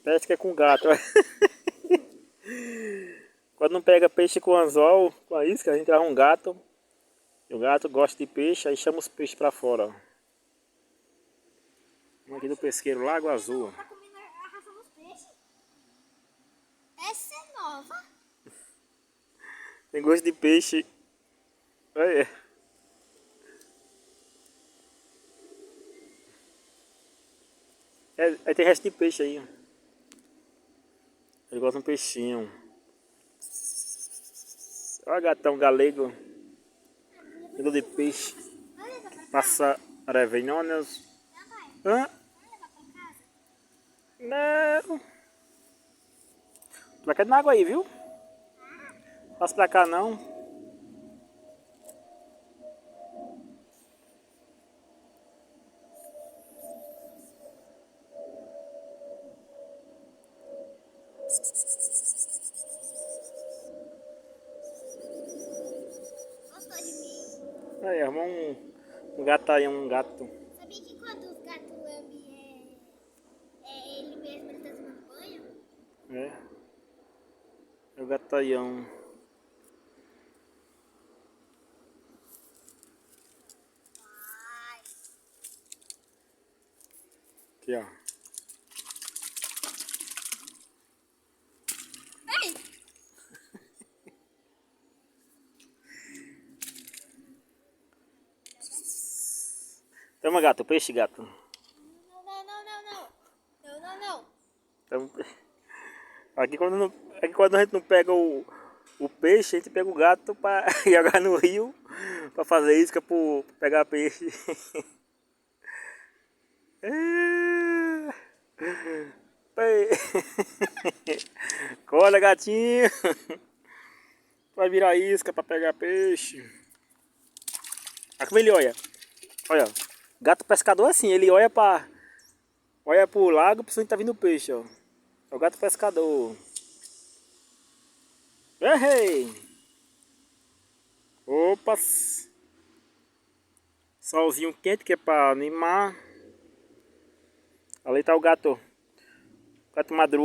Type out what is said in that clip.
Pesca com gato. Quando não pega peixe com anzol, com a isca, a gente traz um gato. E o gato gosta de peixe, aí chama os peixes pra fora. Ó. Um aqui do pesqueiro, Lago Azul. Tá comendo a ração dos peixes? Essa é nova. Tem gosto de peixe. Olha. Aí tem resto de peixe aí. Ó. Ele gosta de um peixinho. Olha gatão galego. Pelo de peixe. Passa arevenhonas. Hã? Não. Tu vai cair na água aí, viu? Passa pra cá não. Gostou de mim? Aí, arrumou um gato aí, um gato. Sabia que quando os gatos lambem é ele mesmo, ele tá tomando banho? É. É o gataião. Ai. Aqui, ó. Ei! Toma gato, peixe gato. Não, não, não, não, não. Não, não, não. Então, aqui quando a gente não pega o peixe, a gente pega o gato para jogar no rio para fazer isca para pegar peixe. Acorda, gatinho. Vai virar isca para pegar peixe. Olha como ele olha. Olha, gato pescador é assim, ele olha pro lago, pra onde tá vindo o peixe, ó. É o gato pescador. Errei! Opa! Solzinho quente que é pra animar. Ali tá o gato. Gato madruga.